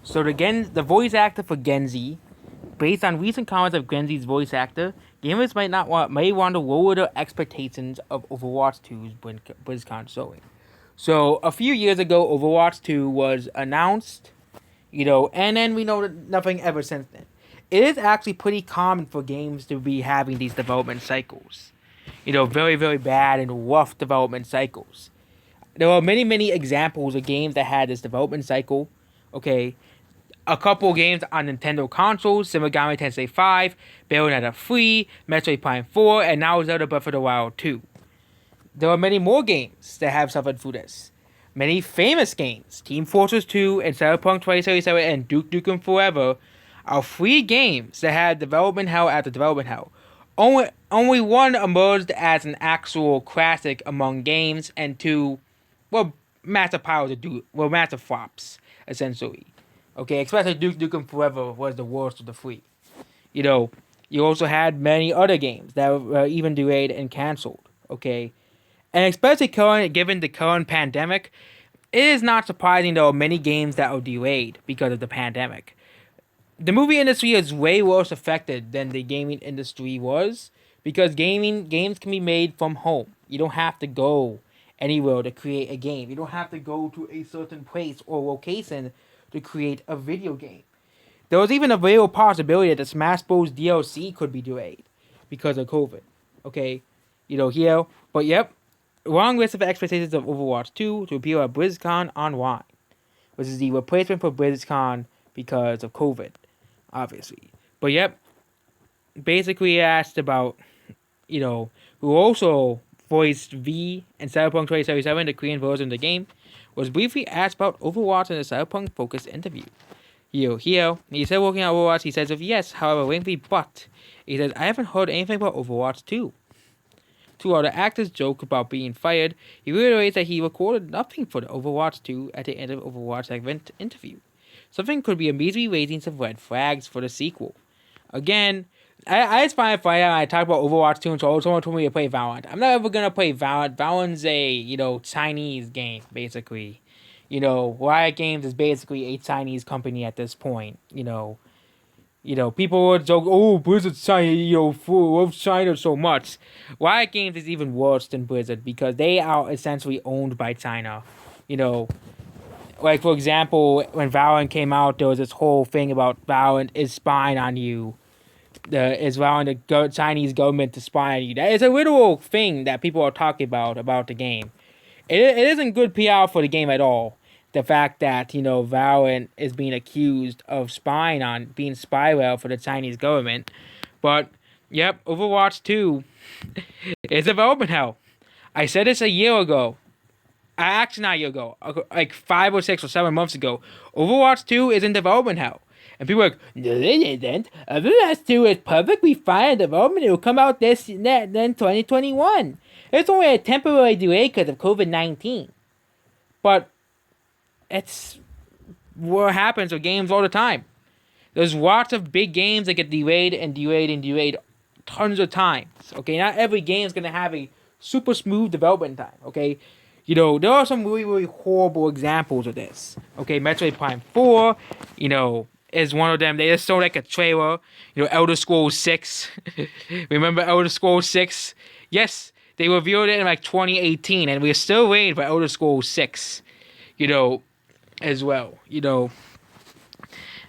So the voice actor for Genji, based on recent comments of Genji's voice actor, gamers may want to lower their expectations of Overwatch 2's BlizzCon showing. So a few years ago, Overwatch 2 was announced, and then we know that nothing ever since then. It is actually pretty common for games to be having these development cycles. Very, very bad and rough development cycles. There are many, many examples of games that had this development cycle. Okay, a couple games on Nintendo consoles, Shin Megami Tensei 5, Bayonetta 3, Metroid Prime 4, and now Zelda Breath of the Wild 2. There are many more games that have suffered through this. Many famous games, Team Fortress 2 and Cyberpunk 2077 and Duke Nukem Forever, are free games that had development hell after development hell. Only one emerged as an actual classic among games, and two, massive massive flops, essentially. Okay, especially Duke Nukem Forever was the worst of the three. You also had many other games that were even delayed and canceled. Okay, and especially given the current pandemic, it is not surprising there are many games that are delayed because of the pandemic. The movie industry is way worse affected than the gaming industry was because games can be made from home. You don't have to go anywhere to create a game. You don't have to go to a certain place or location to create a video game. There was even a real possibility that the Smash Bros. DLC could be delayed because of COVID. Okay, here, but yep, long list of expectations of Overwatch 2 to appear at BlizzCon Online, which is the replacement for BlizzCon because of COVID, obviously. But yep, basically asked about, who also voiced V in Cyberpunk 2077, the Korean version of the game, was briefly asked about Overwatch in a Cyberpunk-focused interview. He said working on Overwatch, he says, yes, however, lengthy, but he says, I haven't heard anything about Overwatch 2. Two other actors joke about being fired. He reiterates that he recorded nothing for the Overwatch 2 at the end of Overwatch segment interview. Something could be immediately raising some red flags for the sequel. Again, I just find it funny when I talk about Overwatch 2 and so someone told me to play Valorant. I'm not ever gonna play Valorant. Valorant's a, Chinese game, basically. Riot Games is basically a Chinese company at this point. People would joke, oh, Blizzard's China, loves China so much. Riot Games is even worse than Blizzard because they are essentially owned by China. Like, for example, when Valorant came out, there was this whole thing about Valorant is spying on you. Is allowing the Chinese government to spy on you. That is a literal thing that people are talking about the game. It isn't good PR for the game at all. The fact that, Valorant is being accused of being spyware for the Chinese government. But, yep, Overwatch 2 is development hell. I said this a year ago. Actually, not a year ago. Like 5 or 6 or 7 months ago. Overwatch 2 is in development hell. And people are like, no, it isn't. Overwatch 2 is perfectly fine in development. It will come out then 2021. It's only a temporary delay because of COVID-19. But it's what happens with games all the time. There's lots of big games that get delayed and delayed and delayed tons of times. Okay, not every game is going to have a super smooth development time. Okay, there are some really, really horrible examples of this. Okay, Metroid Prime 4, is one of them. They just showed like a trailer. Elder Scrolls 6. Remember Elder Scrolls 6? Yes, they revealed it in like 2018, and we're still waiting for Elder Scrolls 6. As well.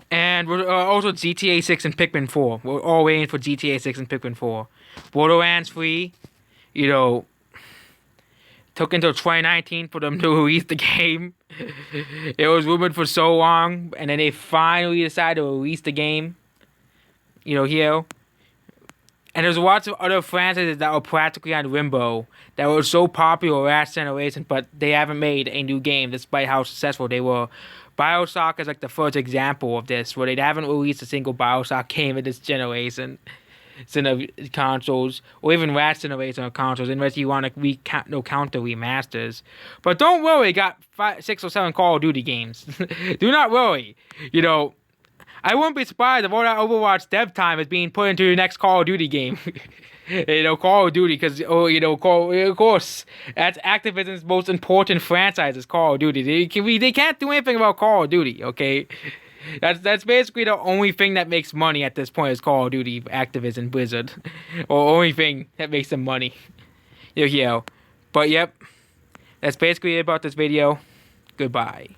And we're also GTA 6 and Pikmin 4. We're all waiting for GTA 6 and Pikmin 4. Borderlands 3, took until 2019 for them to release the game. It was rumored for so long, and then they finally decided to release the game. Here. And there's lots of other franchises that were practically on limbo that were so popular last generation, but they haven't made a new game despite how successful they were. BioShock is like the first example of this, where they haven't released a single BioShock game in this generation. It's in the consoles, or even last generation of consoles, unless you want to counter remasters. But don't worry, got 6 or 7 Call of Duty games. Do not worry. I wouldn't be surprised if all that Overwatch dev time is being put into the next Call of Duty game. Call of Duty, because, of course, that's Activision's most important franchise is Call of Duty. They can't do anything about Call of Duty, okay? That's basically the only thing that makes money at this point is Call of Duty, Activision, Blizzard, or only thing that makes them money. Yo. But yep, that's basically it about this video. Goodbye.